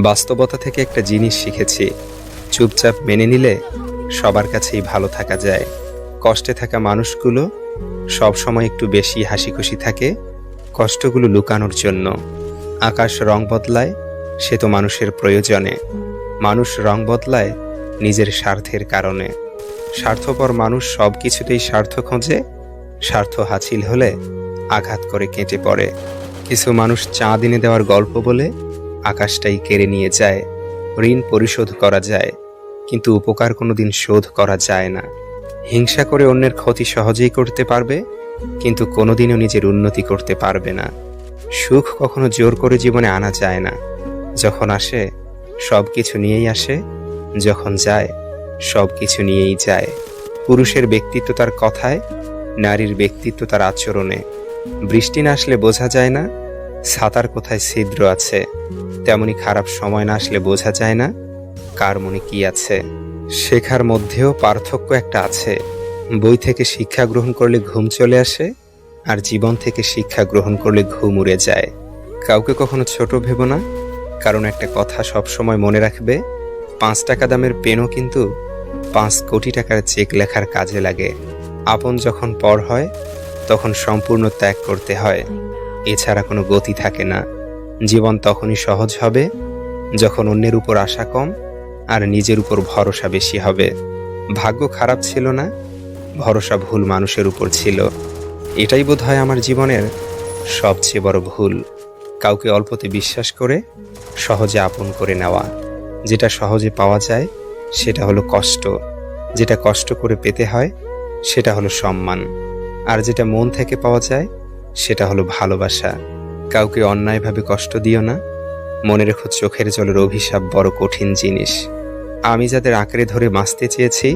বাস্তবতা থেকে একটা জিনিস শিখেছি, চুপচাপ মেনে নিলে সবার কাছেই ভালো থাকা যায়। কষ্টে থাকা মানুষগুলো সবসময় একটু বেশি হাসিখুশি থাকে কষ্টগুলো লুকানোর জন্য। আকাশ রং বদলায় সে তো মানুষের প্রয়োজনে, মানুষ রং বদলায় নিজের স্বার্থের কারণে। স্বার্থপর মানুষ সব কিছুতেই স্বার্থ খোঁজে, স্বার্থ হাসিল হলে আঘাত করে কেটে পড়ে। কিছু মানুষ চাঁদ এনে দেওয়ার গল্প বলে আকাশটাই কেড়ে নিয়ে যায়। ঋণ পরিশোধ করা যায়, কিন্তু উপকার কোনোদিন শোধ করা যায় না। হিংসা করে অন্যের ক্ষতি সহজেই করতে পারবে, কিন্তু কোনোদিনও নিজের উন্নতি করতে পারবে না। সুখ কখনো জোর করে জীবনে আনা যায় না। যখন আসে সব কিছু নিয়েই আসে, যখন যায় সব কিছু নিয়েই যায়। পুরুষের ব্যক্তিত্ব তার কথায়, নারীর ব্যক্তিত্ব তার আচরণে। বৃষ্টি না আসলে বোঝা যায় না ছাতার কোথায় ছিদ্র আছে, তেমনি খারাপ সময় না আসলে বোঝা যায় না কার মনে কি আছে। শেখার মধ্যেও পার্থক্য একটা আছে। বই থেকে শিক্ষা গ্রহণ করলে ঘুম চলে আসে, আর জীবন থেকে শিক্ষা গ্রহণ করলে ঘুম উড়ে যায়। কাউকে কখনো ছোট ভেবো না, কারণ একটা কথা সব সময় মনে রাখবে, 5 টাকা দামের পেনও কিন্তু 5 কোটি টাকার চেক লেখার কাজে লাগে। আপন যখন পর হয় তখন সম্পূর্ণ ত্যাগ করতে হয়, এছাড়া কোনো গতি থাকে না। জীবন তখনই সহজ হবে যখন অন্যের উপর আশা কম আর নিজের উপর ভরসা বেশি হবে। ভাগ্য খারাপ ছিল না, ভরসা ভুল মানুষের উপর ছিল। এটাই বোধহয় আমার জীবনের সবচেয়ে বড় ভুল, কাউকে অল্পতে বিশ্বাস করে সহজে আপন করে নেওয়া। যেটা সহজে পাওয়া যায় সেটা হলো কষ্ট, যেটা কষ্ট করে পেতে হয় সেটা হলো সম্মান, আর যেটা মন থেকে পাওয়া যায় সেটা হলো ভালোবাসা। কাউকে অন্যায়ভাবে কষ্ট দিও না, মনে রেখো চোখের জলের অভিশাপ বড় কঠিন জিনিস। আমি যাদের আঁকড়ে ধরে বাঁচতে চেয়েছি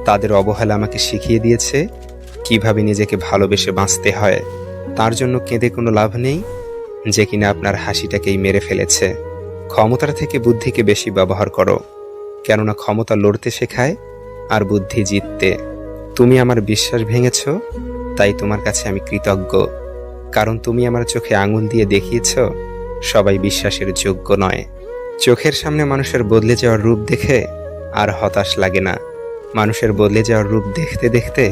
তাদের অবহেলা আমাকে শিখিয়ে দিয়েছে কিভাবে নিজেকে ভালোবেসে বাঁচতে হয়। তার জন্য কেঁদে কোনো লাভ নেই যে কিনা আপনার হাসিটাকেই মেরে ফেলেছে। ক্ষমতার থেকে বুদ্ধিকে বেশি ব্যবহার করো, কেননা ক্ষমতা লড়তে শেখায় আর বুদ্ধি জিততে। তুমি আমার বিশ্বাস ভেঙেছ, তাই তোমার কাছে আমি কৃতজ্ঞ, কারণ তুমি আমার চোখে আঙুল দিয়ে দেখিয়েছ সবাই বিশ্বাসের যোগ্য নয়। চোখের সামনে মানুষের বদলে যাওয়ার রূপ দেখে আর হতাশ লাগে না। মানুষের বদলে যাওয়ার রূপ দেখতে দেখতে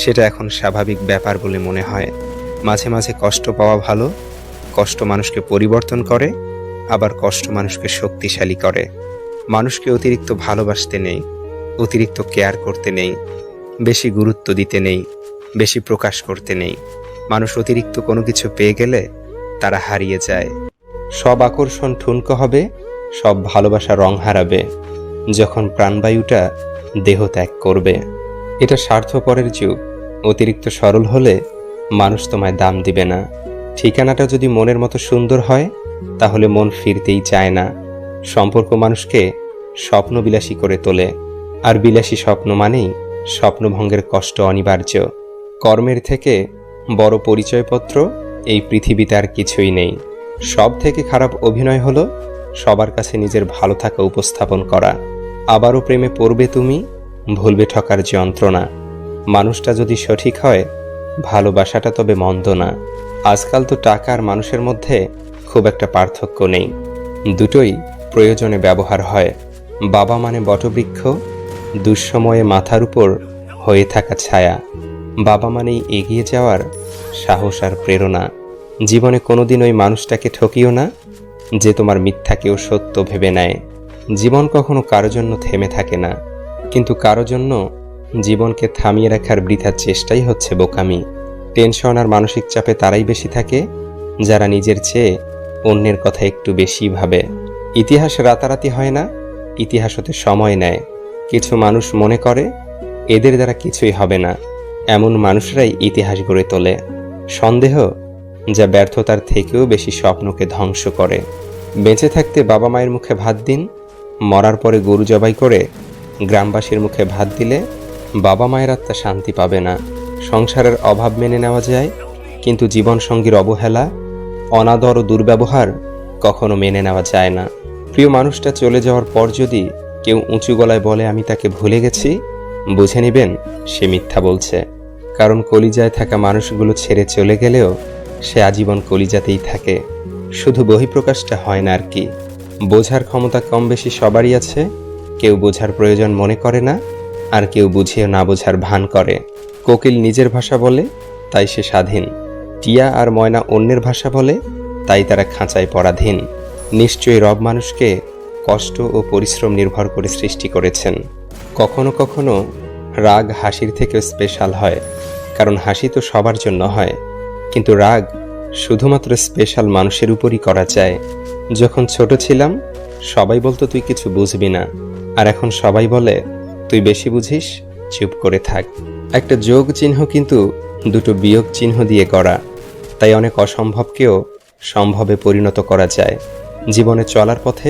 সেটা এখন স্বাভাবিক ব্যাপার বলে মনে হয়। মাঝে মাঝে কষ্ট পাওয়া ভালো, কষ্ট মানুষকে পরিবর্তন করে, আবার কষ্ট মানুষকে শক্তিশালী করে। মানুষকে অতিরিক্ত ভালোবাসতে নেই, অতিরিক্ত কেয়ার করতে নেই, বেশি গুরুত্ব দিতে নেই, বেশি প্রকাশ করতে নেই। মানুষ অতিরিক্ত কোনো কিছু পেয়ে গেলে তারা হারিয়ে যায়। সব আকর্ষণ ঠুনকো হবে, সব ভালোবাসা রং হারাবে যখন প্রাণবায়ুটা দেহ ত্যাগ করবে। এটা স্বার্থপরের যুগ। অতিরিক্ত সরল হলে মানুষ তোমায় দাম দিবে না। ঠিকানাটা যদি মনের মতো সুন্দর হয় তাহলে মন ফিরতেই চায় না। সম্পর্ক মানুষকে স্বপ্নবিলাসী করে তোলে, আর বিলাসী স্বপ্ন মানেই স্বপ্নভঙ্গের কষ্ট অনিবার্য। কর্মের থেকে বড় পরিচয়পত্র এই পৃথিবীতে আর কিছুই নেই। সব থেকে খারাপ অভিনয় হলো সবার কাছে নিজের ভালো থাকা উপস্থাপন করা। আবারও প্রেমে পড়বে তুমি, ভুলবে ঠকার যন্ত্রণা। মানুষটা যদি সঠিক হয় ভালোবাসাটা তবে মন্দ না। আজকাল তো টাকা আর মানুষের মধ্যে খুব একটা পার্থক্য নেই, দুটোই প্রয়োজনে ব্যবহার হয়। বাবা মানে বটবৃক্ষ, দুঃসময়ে মাথার উপর হয়ে থাকা ছায়া। বাবা মানেই এগিয়ে যাওয়ার সাহস আর প্রেরণা। জীবনে কোনোদিন ওই মানুষটাকে ঠকিও না যে তোমার মিথ্যাকেও সত্য ভেবে নেয়। জীবন কখনো কারো জন্য থেমে থাকে না, কিন্তু কারো জন্য জীবনকে থামিয়ে রাখার বৃথা চেষ্টাই হচ্ছে বোকামি। টেনশন আর মানসিক চাপে তারাই বেশি থাকে যারা নিজের চেয়ে অন্যের কথা একটু বেশি ভাবে। ইতিহাস রাতারাতি হয় না, ইতিহাস হতে সময় নেয়। কিছু মানুষ মনে করে এদের দ্বারা কিছুই হবে না, এমন মানুষরাই ইতিহাস গড়ে তোলে। সন্দেহ যা ব্যর্থতার থেকেও বেশি স্বপ্নকে ধ্বংস করে। বেঁচে থাকতে বাবা মায়ের মুখে ভাত দিন, মরার পরে গরু জবাই করে গ্রামবাসীর মুখে ভাত দিলে বাবা মায়ের আত্মা শান্তি পাবে না। সংসারের অভাব মেনে নেওয়া যায়, কিন্তু জীবনসঙ্গীর অবহেলা, অনাদর ও দুর্ব্যবহার কখনো মেনে নেওয়া যায় না। প্রিয় মানুষটা চলে যাওয়ার পর যদি কেউ উঁচু গলায় বলে আমি তাকে ভুলে গেছি, বুঝে নেবেন সে মিথ্যা বলছে। কারণ কলিজায় থাকা মানুষগুলো ছেড়ে চলে গেলেও সে আজীবন কলিজাতেই থাকে, শুধু বহিঃপ্রকাশটা হয় না আর কি। বোঝার ক্ষমতা কম বেশি সবারই আছে, কেউ বোঝার প্রয়োজন মনে করে না, আর কেউ বুঝিয়ে না বোঝার ভান করে। কোকিল নিজের ভাষা বলে, তাই সে স্বাধীন। টিয়া আর ময়না অন্যের ভাষা বলে, তাই তারা খাঁচায় পরাধীন। নিশ্চয়ই রব মানুষকে কষ্ট ও পরিশ্রম নির্ভর করে সৃষ্টি করেছেন। কখনো কখনো রাগ হাসির থেকেও স্পেশাল হয়, কারণ হাসি তো সবার জন্য হয়, কিন্তু রাগ শুধুমাত্র স্পেশাল মানুষের উপরই করা যায়। যখন ছোট ছিলাম সবাই বলতো তুই কিছু বুঝবি না, আর এখন সবাই বলে তুই বেশি বুঝিস, চুপ করে থাক। একটা যোগ চিহ্ন কিন্তু দুটো বিয়োগ চিহ্ন দিয়ে গড়া, তাই অনেক অসম্ভবকেও সম্ভবে পরিণত করা যায়। জীবনে চলার পথে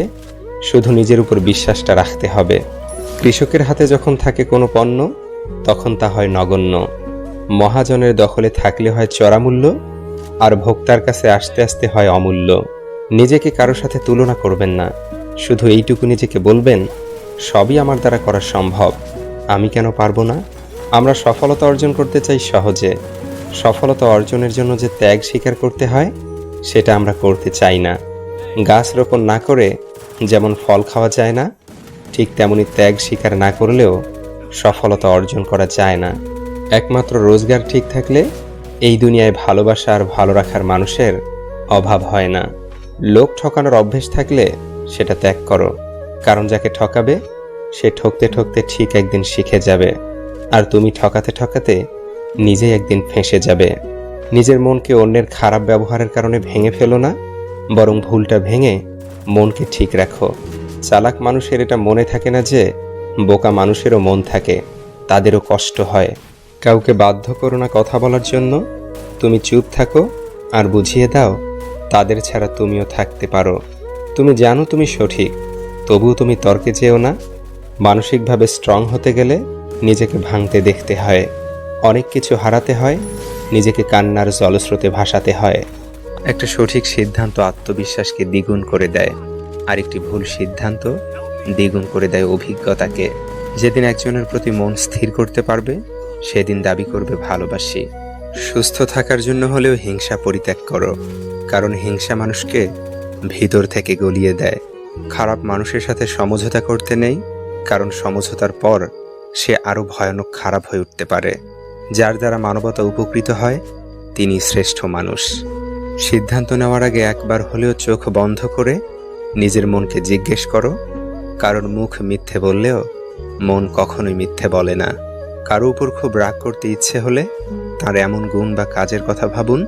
শুধু নিজের উপর বিশ্বাসটা রাখতে হবে। কৃষকের হাতে যখন থাকে কোনো পণ্য, তখন তা হয় নগণ্য। মহাজনের দখলে থাকলে হয় চড়ামূল্য, আর ভোক্তার কাছে আসতে আসতে হয় অমূল্য। নিজেকে কারো সাথে তুলনা করবেন না, শুধু এইটুকু নিজেকে বলবেন, সবই আমার দ্বারা করা সম্ভব, আমি কেন পারবো না। আমরা সফলতা অর্জন করতে চাই সহজে, সফলতা অর্জনের জন্য যে ত্যাগ স্বীকার করতে হয় সেটা আমরা করতে চাই না। গাছ রোপণ না করে যেমন ফল খাওয়া যায় না, ঠিক তেমনি ত্যাগ স্বীকার না করলেও সফলতা অর্জন করা যায় না। একমাত্র রোজগার ঠিক থাকলে এই দুনিয়ায় ভালোবাসা আর ভালো রাখার মানুষের অভাব হয় না। লোক ঠকানোর অভ্যেস থাকলে সেটা ত্যাগ করো, কারণ যাকে ঠকাবে সে ঠকতে ঠকতে ঠিক একদিন শিখে যাবে, আর তুমি ঠকাতে ঠকাতে নিজেই একদিন ফেঁসে যাবে। নিজের মনকে অন্যের খারাপ ব্যবহারের কারণে ভেঙে ফেলো না, বরং ভুলটা ভেঙে মনকে ঠিক রাখো। চালাক মানুষের এটা মনে থাকে না যে বোকা মানুষেরও মন থাকে, তাদেরও কষ্ট হয়। কাউকে বাধ্য করো না কথা বলার জন্য, তুমি চুপ থাকো আর বুঝিয়ে দাও তাদের ছাড়া তুমিও থাকতে পারো। তুমি জানো তুমি সঠিক, তবুও তুমি তর্কে যেও না। মানসিকভাবে স্ট্রং হতে গেলে নিজেকে ভাঙতে দেখতে হয়, অনেক কিছু হারাতে হয়, নিজেকে কান্নার জলস্রোতে ভাসাতে হয়। একটা সঠিক সিদ্ধান্ত আত্মবিশ্বাসকে দ্বিগুণ করে দেয়, আর একটি ভুল সিদ্ধান্ত দ্বিগুণ করে দেয় অভিজ্ঞতাকে। যেদিন একজনের প্রতি মন স্থির করতে পারবে, সেদিন দাবি করবে ভালোবাসি। সুস্থ থাকার জন্য হলেও হিংসা পরিত্যাগ করো, কারণ হিংসা মানুষকে ভিতর থেকে গলিয়ে দেয়। খারাপ মানুষের সাথে সমঝোতা করতে নেই, কারণ সমঝোতার পর সে আরও ভয়ানক খারাপ হয়ে উঠতে পারে। যার দ্বারা মানবতা উপকৃত হয় তিনি শ্রেষ্ঠ মানুষ। সিদ্ধান্ত নেওয়ার আগে একবার হলেও চোখ বন্ধ করে নিজের মনকে জিজ্ঞেস করো, কারণ মুখ মিথ্যে বললেও মন কখনোই মিথ্যে বলে না। কারো উপর খুব রাগ করতে ইচ্ছে হলে তার এমন গুণ বা কাজের কথা ভাবুন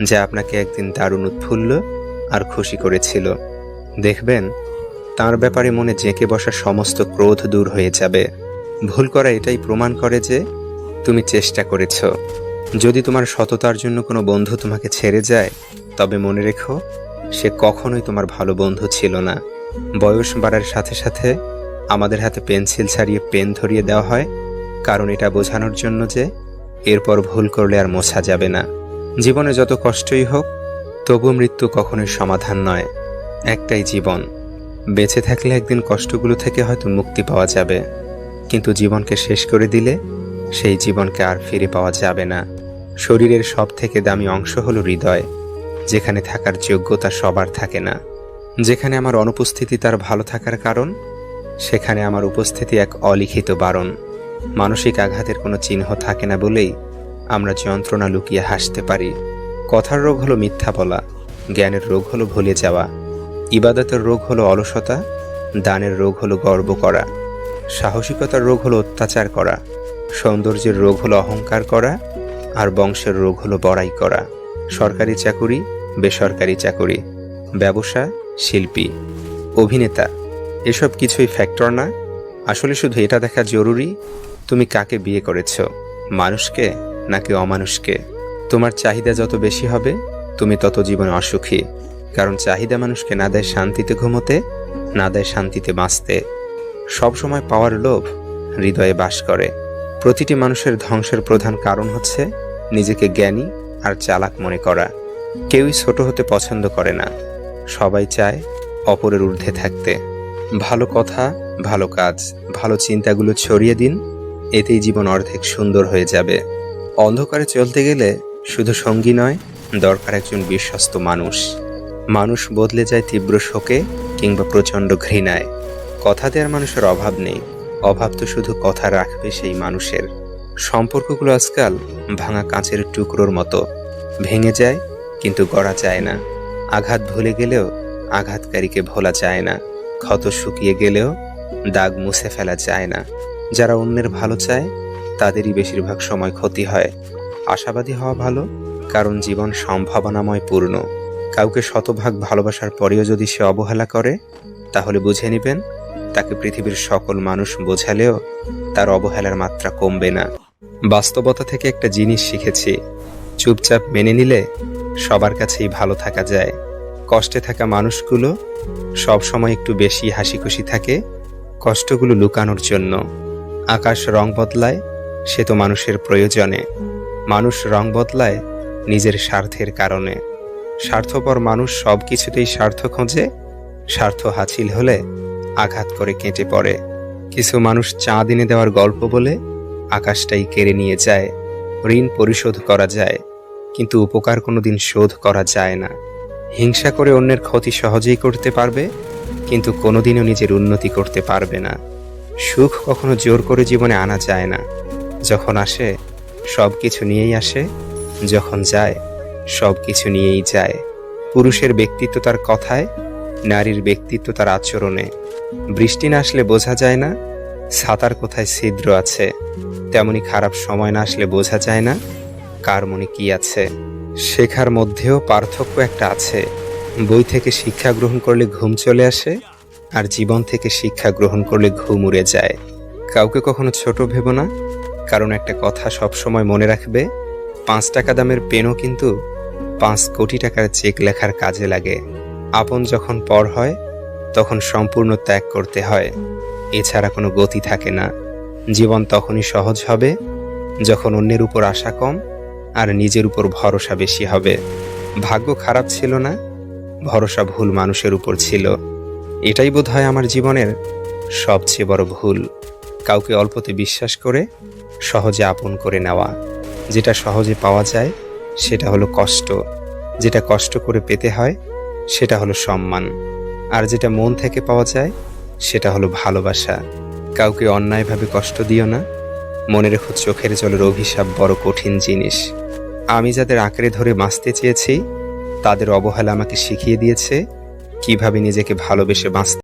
যা আপনাকে একদিন দারুণ উৎফুল্ল আর খুশি করেছিল। দেখবেন তার ব্যাপারে মনে জেঁকে বসা সমস্ত ক্রোধ দূর হয়ে যাবে। ভুল করা এটাই প্রমাণ করে যে তুমি চেষ্টা করেছ। যদি তোমার সততার জন্য কোনো বন্ধু তোমাকে ছেড়ে যায়, তবে মনে রেখো সে কখনোই তোমার ভালো বন্ধু ছিল না। বয়স বাড়ার সাথে সাথে আমাদের হাতে পেন্সিল ছাড়িয়ে পেন ধরিয়ে দেওয়া হয়, কারণ এটা বোঝানোর জন্য যে এরপর ভুল করলে আর মোছা যাবে না। জীবনে যত কষ্টই হোক, তবু মৃত্যু কখনোই সমাধান নয়। একটাই জীবন, বেঁচে থাকলে একদিন কষ্টগুলো থেকে হয়তো মুক্তি পাওয়া যাবে, কিন্তু জীবনকে শেষ করে দিলে সেই জীবনকে আর ফিরে পাওয়া যাবে না। শরীরের সব থেকে দামি অংশ হলো হৃদয়, যেখানে থাকার যোগ্যতা সবার থাকে না। যেখানে আমার অনুপস্থিতি তার ভালো থাকার কারণ, সেখানে আমার উপস্থিতি এক অলিখিত বারণ। মানসিক আঘাতের কোনো চিহ্ন থাকে না বলেই আমরা যন্ত্রণা লুকিয়ে হাসতে পারি। কথার রোগ হলো মিথ্যা বলা, জ্ঞানের রোগ হলো ভুলে যাওয়া, ইবাদতের রোগ হলো অলসতা, দানের রোগ হলো গর্ব করা, সাহসিকতার রোগ হলো অত্যাচার করা, সৌন্দর্যের রোগ হলো অহংকার করা, আর বংশের রোগ হলো বড়াই করা। সরকারি চাকুরি, বেসরকারি চাকুরি, ব্যবসা, শিল্পী, অভিনেতা, এসব কিছুই ফ্যাক্টর না। আসলে শুধু এটা দেখা জরুরি তুমি কাকে বিয়ে করেছ, মানুষকে নাকি অমানুষকে। তোমার চাহিদা যত বেশি হবে তুমি তত জীবনে অসুখী, কারণ চাহিদা মানুষকে না দেয় শান্তিতে ঘুমোতে, না দেয় শান্তিতে বাঁচতে। সবসময় পাওয়ার লোভ হৃদয়ে বাস করে। প্রতিটি মানুষের ধ্বংসের প্রধান কারণ হচ্ছে নিজেকে জ্ঞানী আর চালাক মনে করা। কেউই ছোট হতে পছন্দ করে না, সবাই চায় অপরের ঊর্ধ্বে থাকতে। ভালো কথা, ভালো কাজ, ভালো চিন্তাগুলো ছড়িয়ে দিন, এতেই জীবন অর্ধেক সুন্দর হয়ে যাবে। অন্ধকারে চলতে গেলে শুধু সঙ্গী নয়, দরকার একজন বিশ্বস্ত মানুষ। মানুষ বদলে যায় তীব্র শোকে, কিংবা প্রচণ্ড ঘৃণায়। কথা দেওয়ার মানুষের অভাব নেই, অভাব তো শুধু কথা রাখবে সেই মানুষের। সম্পর্কগুলো আজকাল ভাঙা কাঁচের টুকরোর মতো, ভেঙে যায় কিন্তু গড়া যায় না। আঘাত ভুলে গেলেও আঘাতকারীকে ভোলা যায় না, ক্ষত শুকিয়ে গেলেও দাগ মুছে ফেলা যায় না। যারা অন্যের ভালো চায় তাদেরই বেশিরভাগ সময় ক্ষতি হয়। আশাবাদী হওয়া ভালো, কারণ জীবন সম্ভাবনাময় পূর্ণ। কাউকে শতভাগ ভালোবাসার পরেও যদি সে অবহেলা করে, তাহলে বুঝে নেবেন তাকে পৃথিবীর সকল মানুষ বোঝালেও তার অবহেলার মাত্রা কমবে না। বাস্তবতা থেকে একটা জিনিস শিখেছি, চুপচাপ মেনে নিলে সবার কাছেই ভালো থাকা যায়। কষ্টে থাকা মানুষগুলো সব সময় একটু বেশি হাসি খুশি থাকে কষ্টগুলো লুকানোর জন্য। আকাশ রং বদলায় সে তো মানুষের প্রয়োজনে, মানুষ রং বদলায় নিজের স্বার্থের কারণে। স্বার্থপর মানুষ সব কিছুতেই স্বার্থ খোঁজে, স্বার্থ হাসিল হলে আঘাত করে কেটে পড়ে। কিছু মানুষ চাঁদ এনে দেওয়ার গল্প বলে আকাশটাই কেড়ে নিয়ে যায়। ঋণ পরিশোধ করা যায়, কিন্তু উপকার কোনোদিন শোধ করা যায় না। হিংসা করে অন্যের ক্ষতি সহজেই করতে পারবে, কিন্তু কোনোদিনও নিজের উন্নতি করতে পারবে না। সুখ কখনো জোর করে জীবনে আনা যায় না, যখন আসে সব কিছু নিয়েই আসে, যখন যায় সব কিছু নিয়েই যায়। পুরুষের ব্যক্তিত্ব তার কথায়, নারীর ব্যক্তিত্ব তার আচরণে। বৃষ্টি না আসলে বোঝা যায় না ছাতার কোথায় ছিদ্র আছে, তেমনি খারাপ সময় না আসলে বোঝা যায় না কার মনে কি আছে। শেখার মধ্যেও পার্থক্য একটা আছে। বই থেকে শিক্ষা গ্রহণ করলে ঘুম চলে আসে, আর জীবন থেকে শিক্ষা গ্রহণ করলে ঘুম উড়ে যায়। কাউকে কখনো ছোট ভেবো না, কারণ একটা কথা সবসময় মনে রাখবে, 5 টাকা দামের পেনও কিন্তু 5 কোটি টাকার চেক লেখার কাজে লাগে। আপন যখন পর হয় তখন সম্পূর্ণ ত্যাগ করতে হয়, এছাড়া কোনো গতি থাকে না। জীবন তখনই সহজ হবে যখন অন্যের উপর আশা কম আর নিজের উপর ভরসা বেশি হবে। ভাগ্য খারাপ ছিল না, ভরসা ভুল মানুষের উপর ছিল। এটাই বোধহয় আমার জীবনের সবচেয়ে বড় ভুল, কাউকে অল্পতে বিশ্বাস করে সহজে আপন করে নেওয়া। যেটা সহজে পাওয়া যায় সেটা হলো কষ্ট, যেটা কষ্ট করে পেতে হয় সেটা হলো সম্মান, আর যেটা মন থেকে পাওয়া যায় সেটা হলো ভালোবাসা। কাউকে অন্যায়ভাবে কষ্ট দিও না, মনে রেখো চোখের জলের অভিশাপ বড় কঠিন জিনিস। আমি যাদের আঁকড়ে ধরে বাঁচতে চেয়েছি তাদের অবহেলা আমাকে শিখিয়ে দিয়েছে কিভাবে নিজেকে ভালোবেসে বাঁচতে